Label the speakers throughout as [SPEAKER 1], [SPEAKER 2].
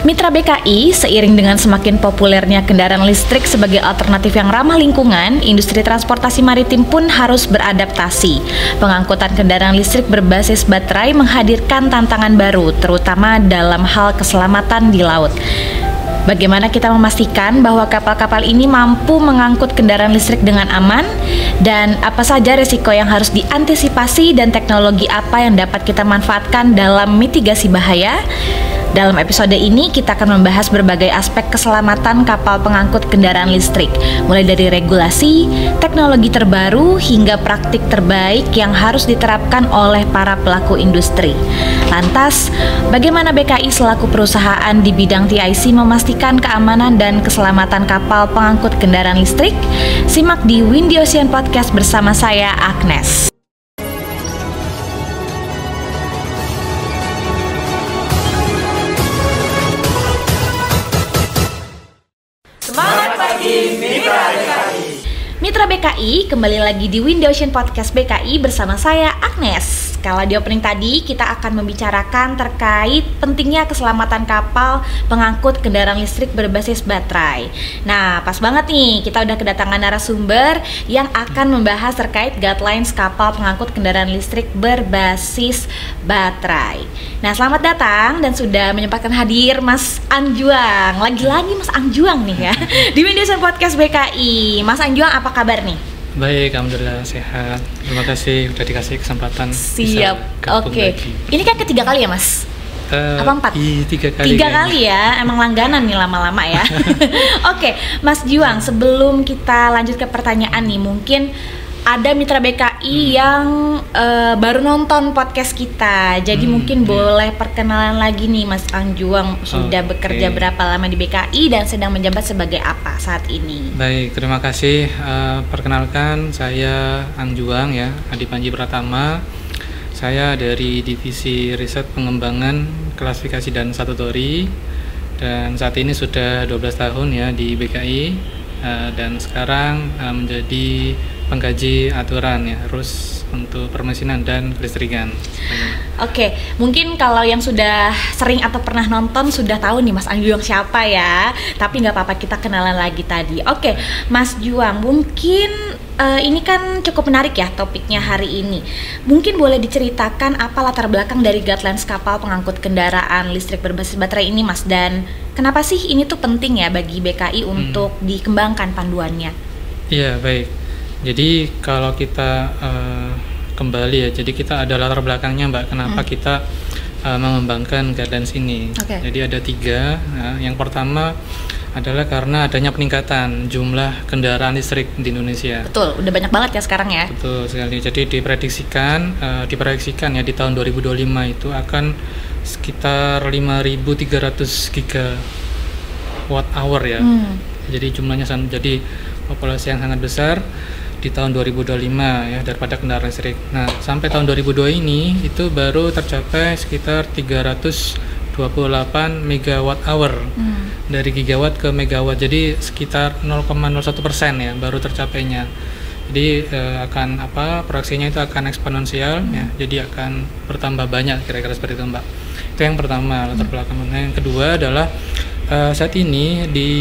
[SPEAKER 1] Mitra BKI, seiring dengan semakin populernya kendaraan listrik sebagai alternatif yang ramah lingkungan, industri transportasi maritim pun harus beradaptasi. Pengangkutan kendaraan listrik berbasis baterai menghadirkan tantangan baru, terutama dalam hal keselamatan di laut. Bagaimana kita memastikan bahwa kapal-kapal ini mampu mengangkut kendaraan listrik dengan aman, dan apa saja risiko yang harus diantisipasi dan teknologi apa yang dapat kita manfaatkan dalam mitigasi bahaya? Dalam episode ini kita akan membahas berbagai aspek keselamatan kapal pengangkut kendaraan listrik, mulai dari regulasi, teknologi terbaru, hingga praktik terbaik yang harus diterapkan oleh para pelaku industri. Lantas, bagaimana BKI selaku perusahaan di bidang TIC memastikan keamanan dan keselamatan kapal pengangkut kendaraan listrik? Simak di Windy Ocean Podcast bersama saya, Agnes. Semangat pagi Mitra BKI. Mitra BKI, kembali lagi di Windy Ocean Podcast BKI bersama saya, Agnes. Kalau di opening tadi kita akan membicarakan terkait pentingnya keselamatan kapal pengangkut kendaraan listrik berbasis baterai. Nah, pas banget nih, kita udah kedatangan narasumber yang akan membahas terkait guidelines kapal pengangkut kendaraan listrik berbasis baterai. Nah, selamat datang dan sudah menyempatkan hadir Mas Anjuang. Lagi-lagi Mas Anjuang nih ya di Windy Ocean Podcast BKI. Mas Anjuang, apa kabar nih?
[SPEAKER 2] Baik, alhamdulillah sehat. Terima kasih udah dikasih kesempatan.
[SPEAKER 1] Siap. Oke. Ini kan ketiga kali ya, Mas? Apa 4?
[SPEAKER 2] Tiga kali.
[SPEAKER 1] Tiga kali ya, emang langganan nih lama-lama ya. Oke, Mas Juang, sebelum kita lanjut ke pertanyaan nih, mungkin ada mitra BKI yang baru nonton podcast kita. Jadi mungkin boleh perkenalan lagi nih, Mas Anjuang sudah bekerja berapa lama di BKI dan sedang menjabat sebagai apa saat ini?
[SPEAKER 2] Baik, terima kasih. Perkenalkan, saya Anjuang ya, Adi Panji Pratama. Saya dari Divisi Riset Pengembangan Klasifikasi dan Statutory, dan saat ini sudah 12 tahun ya di BKI, dan sekarang menjadi pengkaji aturan ya, RUS untuk permesinan dan kelistrikan.
[SPEAKER 1] Oke, mungkin kalau yang sudah sering atau pernah nonton sudah tahu nih Mas Anjuang siapa ya, tapi nggak apa-apa, kita kenalan lagi tadi. Oke, Mas Juang, mungkin ini kan cukup menarik ya topiknya hari ini. Mungkin boleh diceritakan apa latar belakang dari guidelines kapal pengangkut kendaraan listrik berbasis baterai ini, Mas, dan kenapa sih ini tuh penting ya bagi BKI untuk dikembangkan panduannya?
[SPEAKER 2] Iya, baik. Jadi kalau kita kembali ya, jadi kita ada latar belakangnya Mbak, kenapa kita mengembangkan guidelines ini. Jadi ada 3. Nah, yang pertama adalah karena adanya peningkatan jumlah kendaraan listrik di Indonesia.
[SPEAKER 1] Betul, udah banyak banget ya sekarang ya.
[SPEAKER 2] Betul sekali. Jadi diprediksikan ya di tahun 2025 itu akan sekitar 5.300 gigawatt hour ya. Jadi jumlahnya jadi populasi yang sangat besar di tahun 2025 ya daripada kendaraan listrik. Nah, sampai tahun 2002 ini itu baru tercapai sekitar 328 megawatt hour. Dari gigawatt ke megawatt. Jadi sekitar 0,01% ya baru tercapainya. Jadi proyeksinya itu akan eksponensial ya. Jadi akan bertambah banyak kira-kira seperti itu, Mbak. Itu yang pertama, latar belakang. Nah, yang kedua adalah saat ini di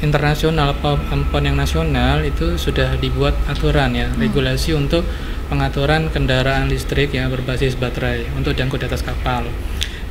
[SPEAKER 2] internasional maupun yang nasional itu sudah dibuat aturan ya, regulasi untuk pengaturan kendaraan listrik ya berbasis baterai untuk diangkut di atas kapal.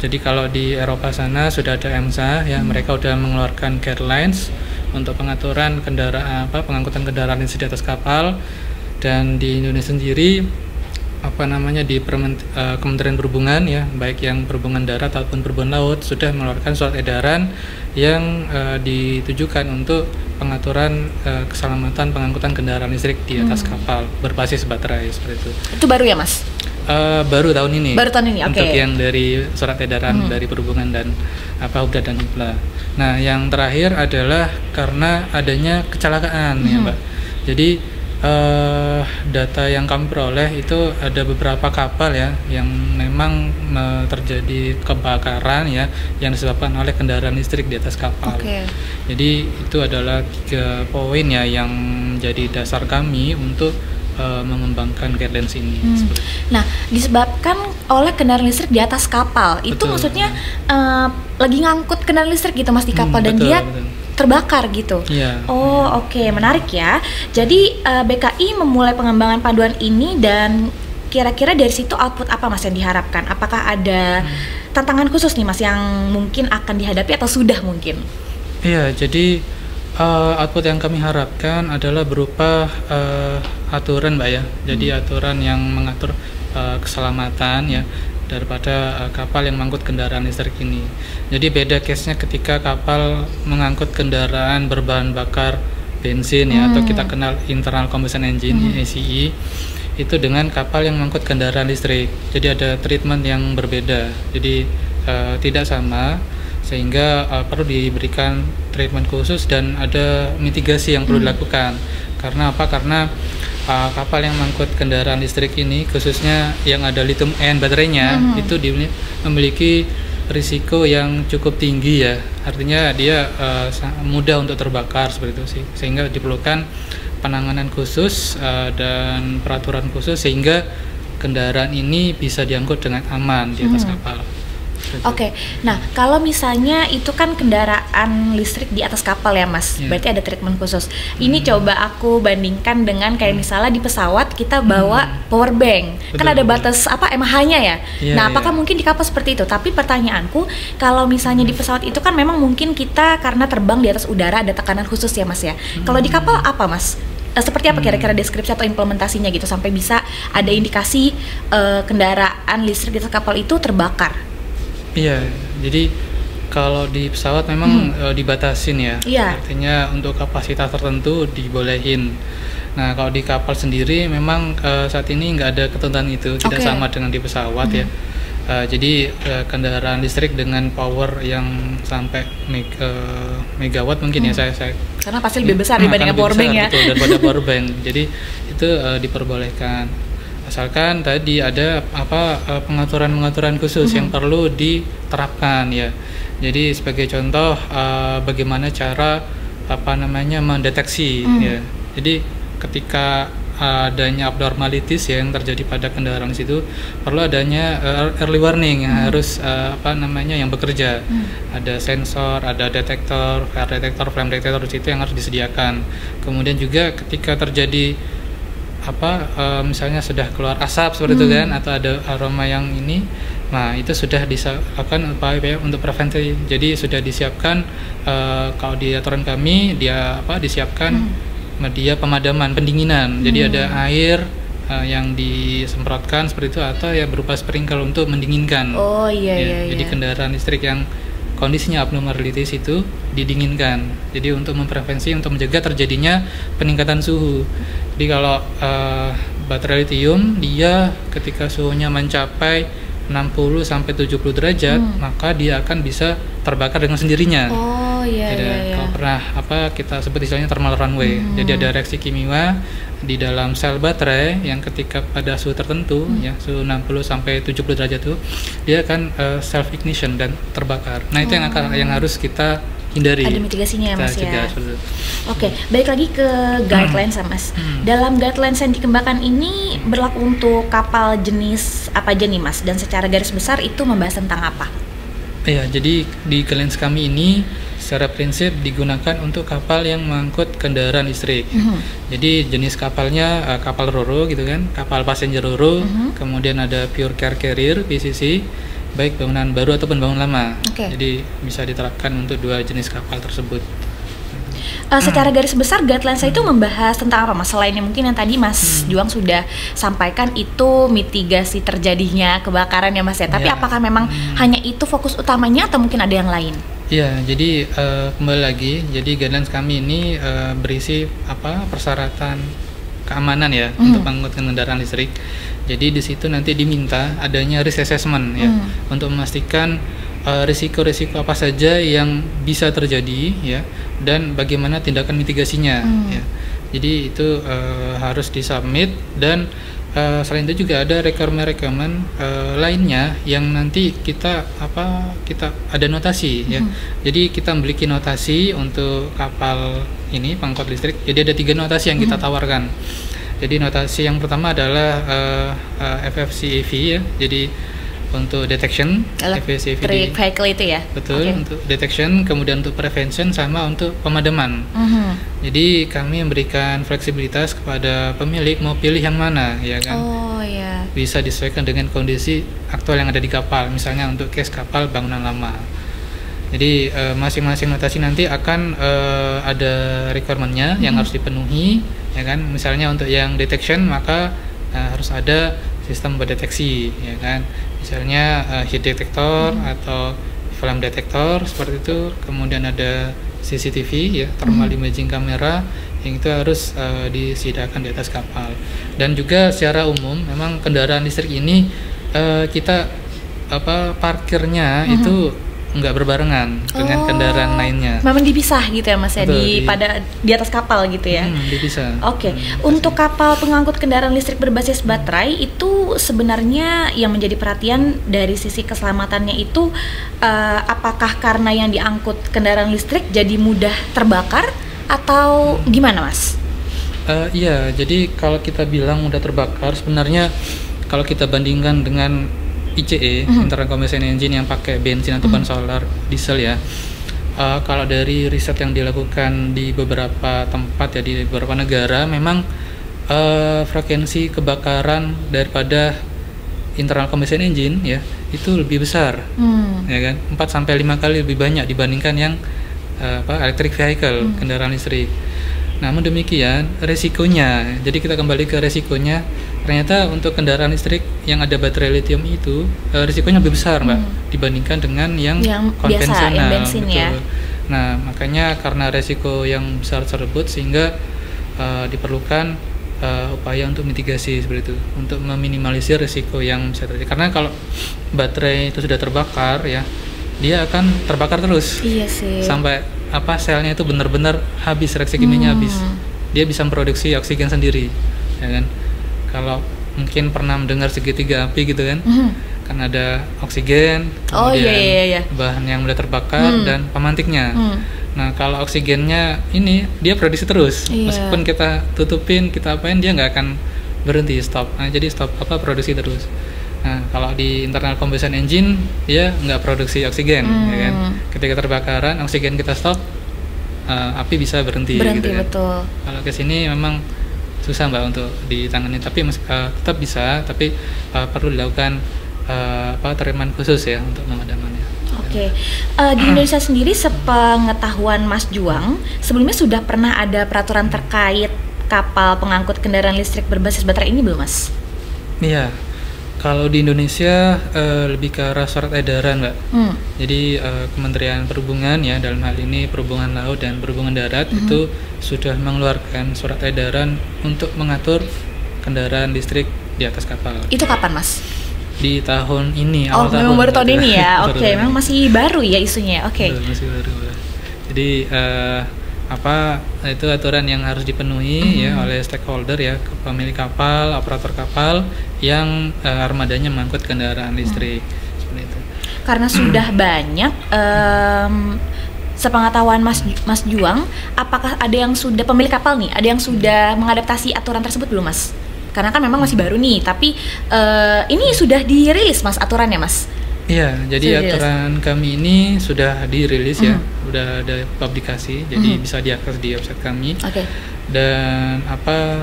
[SPEAKER 2] Jadi kalau di Eropa sana sudah ada EMSA ya, mereka sudah mengeluarkan guidelines untuk pengaturan pengangkutan kendaraan listrik di atas kapal. Dan di Indonesia sendiri di Kementerian Perhubungan ya, baik yang perhubungan darat ataupun perhubungan laut sudah mengeluarkan surat edaran yang ditujukan untuk pengaturan keselamatan pengangkutan kendaraan listrik di atas kapal berbasis baterai seperti itu.
[SPEAKER 1] Itu baru ya, Mas?
[SPEAKER 2] Baru tahun ini.
[SPEAKER 1] Baru tahun ini, oke.
[SPEAKER 2] Untuk yang dari surat edaran dari perhubungan dan Hubda dan Hibla. Nah, yang terakhir adalah karena adanya kecelakaan ya, Mbak. Jadi data yang kami peroleh itu ada beberapa kapal ya yang memang terjadi kebakaran ya yang disebabkan oleh kendaraan listrik di atas kapal. Jadi itu adalah 3 poin ya yang menjadi dasar kami untuk mengembangkan guidelines ini.
[SPEAKER 1] Nah, disebabkan oleh kendaraan listrik di atas kapal, itu
[SPEAKER 2] Betul.
[SPEAKER 1] maksudnya lagi ngangkut kendaraan listrik gitu Mas di kapal dan
[SPEAKER 2] betul,
[SPEAKER 1] dia
[SPEAKER 2] betul.
[SPEAKER 1] terbakar gitu.
[SPEAKER 2] Iya.
[SPEAKER 1] Oh, oke, menarik ya. Jadi BKI memulai pengembangan panduan ini dan kira-kira dari situ output apa Mas yang diharapkan? Apakah ada tantangan khusus nih Mas yang mungkin akan dihadapi atau sudah mungkin?
[SPEAKER 2] Iya, jadi output yang kami harapkan adalah berupa aturan, Mbak ya. Jadi aturan yang mengatur keselamatan ya daripada kapal yang mengangkut kendaraan listrik ini. Jadi beda case-nya ketika kapal mengangkut kendaraan berbahan bakar bensin ya, atau kita kenal internal combustion engine ICE, itu dengan kapal yang mengangkut kendaraan listrik. Jadi ada treatment yang berbeda. Jadi tidak sama, sehingga perlu diberikan treatment khusus dan ada mitigasi yang perlu dilakukan. Karena apa? Karena kapal yang mengangkut kendaraan listrik ini, khususnya yang ada lithium ion baterainya, itu memiliki risiko yang cukup tinggi ya. Artinya dia mudah untuk terbakar seperti itu sih. Sehingga diperlukan penanganan khusus dan peraturan khusus sehingga kendaraan ini bisa diangkut dengan aman di atas kapal.
[SPEAKER 1] Oke, nah kalau misalnya itu kan kendaraan listrik di atas kapal ya Mas, berarti ada treatment khusus. Ini coba aku bandingkan dengan kayak misalnya di pesawat kita bawa power bank, kan ada batas mAh-nya ya. Nah, apakah mungkin di kapal seperti itu? Tapi pertanyaanku, kalau misalnya di pesawat itu kan memang mungkin kita karena terbang di atas udara ada tekanan khusus ya Mas ya. Kalau di kapal apa Mas? Seperti apa kira-kira deskripsi atau implementasinya gitu sampai bisa ada indikasi kendaraan listrik di atas kapal itu terbakar?
[SPEAKER 2] Iya, jadi kalau di pesawat memang dibatasin ya.
[SPEAKER 1] Iya.
[SPEAKER 2] Artinya untuk kapasitas tertentu dibolehin. Nah, kalau di kapal sendiri memang saat ini nggak ada ketentuan itu, tidak sama dengan di pesawat ya. Jadi kendaraan listrik dengan power yang sampai megawatt mungkin ya saya
[SPEAKER 1] karena pasti lebih besar dibandingkan power bank ya.
[SPEAKER 2] Betul, daripada power bank. Jadi itu diperbolehkan. Asalkan tadi ada pengaturan khusus yang perlu diterapkan ya. Jadi sebagai contoh bagaimana cara mendeteksi ya. Jadi ketika adanya abnormalities yang terjadi pada kendaraan situ perlu adanya early warning yang harus yang bekerja. Ada sensor, ada detektor, fire detector, flame detector di situ yang harus disediakan. Kemudian juga ketika terjadi misalnya sudah keluar asap seperti itu kan, atau ada aroma yang ini, nah itu sudah dilakukan upaya untuk preventif. Jadi sudah disiapkan kalau di aturan kami disiapkan media pemadaman pendinginan. Jadi ada air yang disemprotkan seperti itu atau ya berupa sprinkler untuk mendinginkan.
[SPEAKER 1] Oh iya.
[SPEAKER 2] Jadi kendaraan listrik yang kondisinya abnormalities itu didinginkan. Jadi untuk memprevensi, untuk mencegah terjadinya peningkatan suhu. Jadi kalau baterai lithium dia ketika suhunya mencapai 60 sampai 70 derajat, maka dia akan bisa terbakar dengan sendirinya.
[SPEAKER 1] Oh iya.
[SPEAKER 2] Kalau pernah kita sebut istilahnya thermal runway. Jadi ada reaksi kimia di dalam sel baterai yang ketika pada suhu tertentu ya suhu 60 sampai 70 derajat itu dia akan self ignition dan terbakar. Nah, itu yang harus kita hindari.
[SPEAKER 1] Ada mitigasinya ya Mas ya. Oke,
[SPEAKER 2] Iya.
[SPEAKER 1] balik lagi ke guidelines ya Mas. Dalam guidelines yang dikembangkan ini berlaku untuk kapal jenis apa aja nih Mas? Dan secara garis besar itu membahas tentang apa?
[SPEAKER 2] Iya, jadi di guidelines kami ini secara prinsip digunakan untuk kapal yang mengangkut kendaraan listrik. Jadi jenis kapalnya kapal ro-ro gitu kan, kapal passenger ro-ro, kemudian ada pure car carrier PCC, baik bangunan baru ataupun bangunan lama. Jadi bisa diterapkan untuk dua jenis kapal tersebut.
[SPEAKER 1] Secara garis besar guidelines itu membahas tentang apa Mas? Selain yang mungkin yang tadi Mas Juang sudah sampaikan itu mitigasi terjadinya kebakaran ya Mas ya. Tapi apakah memang hanya itu fokus utamanya atau mungkin ada yang lain?
[SPEAKER 2] Iya, jadi kembali lagi, jadi guidelines kami ini berisi persyaratan keamanan ya untuk mengangkut kendaraan listrik. Jadi di situ nanti diminta adanya risk assessment ya untuk memastikan risiko-risiko apa saja yang bisa terjadi ya dan bagaimana tindakan mitigasinya ya. Jadi itu harus disubmit dan selain itu juga ada requirement lainnya yang nanti kita ada notasi ya. Jadi kita memiliki notasi untuk kapal ini pengangkut listrik. Jadi ada 3 notasi yang kita tawarkan. Jadi notasi yang pertama adalah FFCEV ya. Jadi untuk detection,
[SPEAKER 1] electric vehicle itu ya.
[SPEAKER 2] Betul, untuk detection, kemudian untuk prevention sama untuk pemadaman. Jadi kami memberikan fleksibilitas kepada pemilik mau pilih yang mana, ya kan? Bisa disesuaikan dengan kondisi aktual yang ada di kapal. Misalnya untuk case kapal bangunan lama. Jadi masing-masing notasi nanti akan ada requirement-nya yang harus dipenuhi, ya kan? Misalnya untuk yang detection maka harus ada sistem berdeteksi, ya kan? Misalnya heat detector atau flame detector seperti itu. Kemudian ada CCTV, ya, thermal imaging kamera yang itu harus disediakan di atas kapal. Dan juga secara umum memang kendaraan listrik ini kita parkirnya itu nggak berbarengan dengan kendaraan lainnya.
[SPEAKER 1] Memang dipisah gitu ya Mas ya, di atas kapal gitu ya.
[SPEAKER 2] Dipisah.
[SPEAKER 1] Untuk kapal pengangkut kendaraan listrik berbasis baterai itu sebenarnya yang menjadi perhatian dari sisi keselamatannya itu apakah karena yang diangkut kendaraan listrik jadi mudah terbakar atau gimana Mas?
[SPEAKER 2] Iya, jadi kalau kita bilang mudah terbakar sebenarnya kalau kita bandingkan dengan ICE, internal combustion engine yang pakai bensin atau bahan solar diesel ya. Kalau dari riset yang dilakukan di beberapa tempat ya, di beberapa negara, memang frekuensi kebakaran daripada internal combustion engine ya itu lebih besar, ya kan, 4 sampai 5 kali lebih banyak dibandingkan yang electric vehicle, kendaraan listrik. Namun demikian resikonya, jadi kita kembali ke resikonya. Ternyata untuk kendaraan listrik yang ada baterai lithium itu risikonya lebih besar Mbak dibandingkan dengan yang konvensional,
[SPEAKER 1] biasa, yang bensin ya.
[SPEAKER 2] Nah makanya karena resiko yang besar tersebut sehingga diperlukan upaya untuk mitigasi seperti itu, untuk meminimalisir risiko yang bisa terjadi. Karena kalau baterai itu sudah terbakar ya, dia akan terbakar terus.
[SPEAKER 1] Iya sih.
[SPEAKER 2] Sampai selnya itu benar-benar habis, reaksi kimianya habis. Dia bisa memproduksi oksigen sendiri, ya kan? Kalau mungkin pernah mendengar segitiga api gitu kan, kan ada oksigen, kemudian bahan yang mudah terbakar dan pemantiknya. Nah kalau oksigennya ini dia produksi terus, meskipun kita tutupin, kita apain, dia nggak akan berhenti, stop. Nah, jadi stop produksi terus. Nah kalau di internal combustion engine dia nggak produksi oksigen, ya kan? Ketika terbakaran oksigen kita stop, api bisa berhenti gitu kan.
[SPEAKER 1] Betul.
[SPEAKER 2] Kalau ke sini memang susah Mbak untuk ditangani, tapi tetap bisa, tapi perlu dilakukan treatment khusus ya untuk pemadamannya.
[SPEAKER 1] Di Indonesia sendiri, sepengetahuan Mas Juang, sebelumnya sudah pernah ada peraturan terkait kapal pengangkut kendaraan listrik berbasis baterai ini belum Mas?
[SPEAKER 2] Iya, kalau di Indonesia lebih ke arah surat edaran Mbak. Jadi Kementerian Perhubungan ya, dalam hal ini Perhubungan Laut dan Perhubungan Darat itu sudah mengeluarkan surat edaran untuk mengatur kendaraan listrik di atas kapal. Itu
[SPEAKER 1] kapan Mas?
[SPEAKER 2] Di tahun ini, awal tahun.
[SPEAKER 1] Memang baru tahun ini ya. Memang masih baru ya isunya.
[SPEAKER 2] Masih baru. Jadi itu aturan yang harus dipenuhi ya oleh stakeholder ya, pemilik kapal, operator kapal yang armadanya mengangkut kendaraan listrik seperti itu.
[SPEAKER 1] Karena sudah banyak sepengetahuan Mas Juang, apakah ada yang sudah, pemilik kapal nih, ada yang sudah mengadaptasi aturan tersebut belum Mas? Karena kan memang masih baru nih, tapi ini sudah dirilis Mas aturannya Mas?
[SPEAKER 2] Iya, jadi aturan kami ini sudah dirilis ya, udah ada publikasi, jadi bisa diakses di website kami. Dan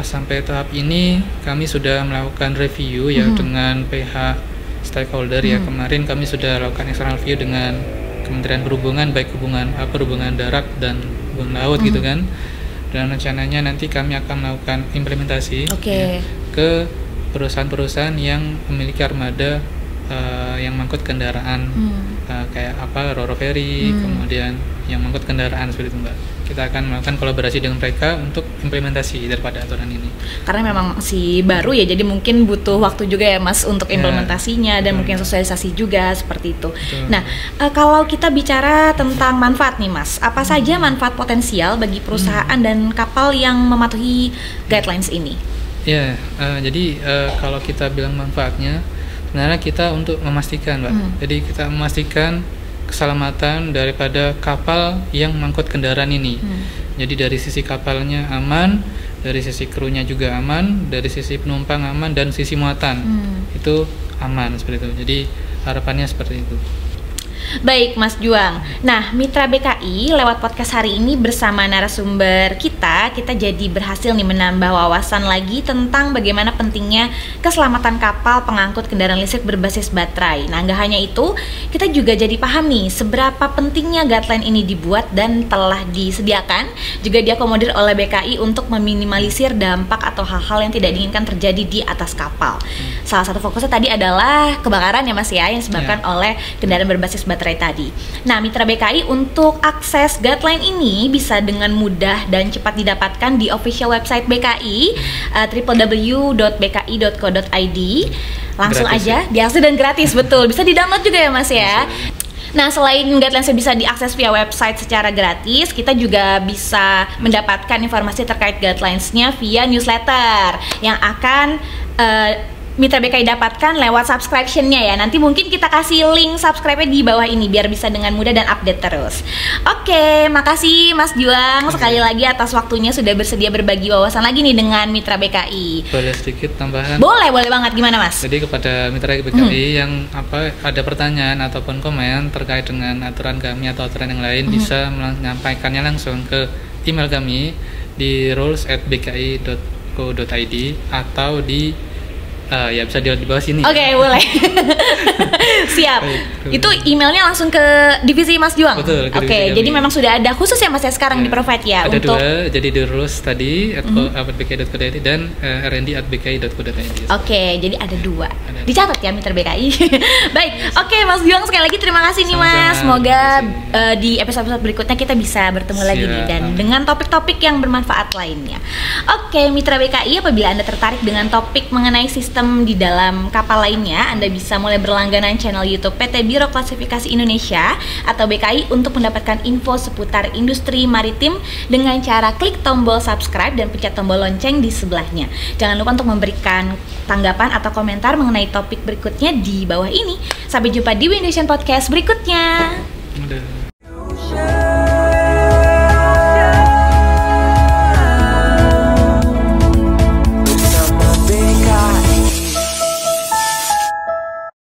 [SPEAKER 2] sampai tahap ini kami sudah melakukan review ya dengan pihak stakeholder ya. Kemarin kami sudah lakukan external review dengan Kementerian Perhubungan, baik perhubungan darat dan hubungan laut gitu kan. Dan rencananya nanti kami akan melakukan implementasi ya, ke perusahaan-perusahaan yang memiliki armada yang mengangkut kendaraan kayak Roro Ferry, kemudian yang mengangkut kendaraan seperti itu Mbak. Kita akan melakukan kolaborasi dengan mereka untuk implementasi daripada aturan ini.
[SPEAKER 1] Karena memang masih baru ya, jadi mungkin butuh waktu juga ya Mas untuk implementasinya dan mungkin sosialisasi juga seperti itu. Nah, kalau kita bicara tentang manfaat nih Mas, apa saja manfaat potensial bagi perusahaan dan kapal yang mematuhi guidelines ini?
[SPEAKER 2] Ya, jadi kalau kita bilang manfaatnya, sebenarnya kita untuk memastikan Mbak, jadi kita memastikan keselamatan daripada kapal yang mengangkut kendaraan ini. Jadi dari sisi kapalnya aman, dari sisi krunya juga aman, dari sisi penumpang aman, dan sisi muatan itu aman seperti itu. Jadi harapannya seperti itu.
[SPEAKER 1] Baik Mas Juang. Nah, Mitra BKI lewat podcast hari ini bersama narasumber kita jadi berhasil nih menambah wawasan lagi tentang bagaimana pentingnya keselamatan kapal pengangkut kendaraan listrik berbasis baterai. Nah, nggak hanya itu, kita juga jadi paham nih seberapa pentingnya guideline ini dibuat dan telah disediakan, juga diakomodir oleh BKI untuk meminimalisir dampak atau hal-hal yang tidak diinginkan terjadi di atas kapal. Salah satu fokusnya tadi adalah kebakaran ya Mas ya, yang disebabkan oleh kendaraan berbasis baterai tadi. Nah, Mitra BKI untuk akses guideline ini bisa dengan mudah dan cepat didapatkan di official website BKI www.bki.co.id. Langsung gratis aja, diakses dan gratis, betul. Bisa di-download juga ya Mas ya. Nah, selain guidelines bisa diakses via website secara gratis, kita juga bisa mendapatkan informasi terkait guidelines-nya via newsletter yang akan Mitra BKI dapatkan lewat subscription-nya ya. Nanti mungkin kita kasih link subscribe-nya di bawah ini biar bisa dengan mudah dan update terus. Oke, makasih Mas Juang sekali lagi atas waktunya sudah bersedia berbagi wawasan lagi nih dengan Mitra BKI.
[SPEAKER 2] Boleh sedikit tambahan?
[SPEAKER 1] Boleh banget. Gimana Mas?
[SPEAKER 2] Jadi kepada Mitra BKI yang ada pertanyaan ataupun komen terkait dengan aturan kami atau aturan yang lain, bisa menyampaikannya langsung ke email kami di rules@bki.co.id atau di ya bisa di bawah sini.
[SPEAKER 1] Oke, boleh. Siap. Itu emailnya langsung ke divisi Mas Juang.
[SPEAKER 2] Betul.
[SPEAKER 1] Oke, jadi memang sudah ada khusus ya Mas ya sekarang di provide ya.
[SPEAKER 2] Ada
[SPEAKER 1] untuk
[SPEAKER 2] dua, jadi di rules tadi @bki.co.id dan rnd@bki.co.id.
[SPEAKER 1] Oke, jadi ada dua. Dicatat ya Mitra BKI. Baik. Oke, Mas Juang sekali lagi terima kasih nih Mas. Semoga di episode berikutnya kita bisa bertemu lagi nih dan dengan topik-topik yang bermanfaat lainnya. Oke, Mitra BKI, apabila Anda tertarik dengan topik mengenai sistem di dalam kapal lainnya, Anda bisa mulai berlangganan channel YouTube PT Biro Klasifikasi Indonesia atau BKI untuk mendapatkan info seputar industri maritim dengan cara klik tombol subscribe dan pencet tombol lonceng di sebelahnya. Jangan lupa untuk memberikan tanggapan atau komentar mengenai topik berikutnya di bawah ini. Sampai jumpa di Windation Podcast berikutnya.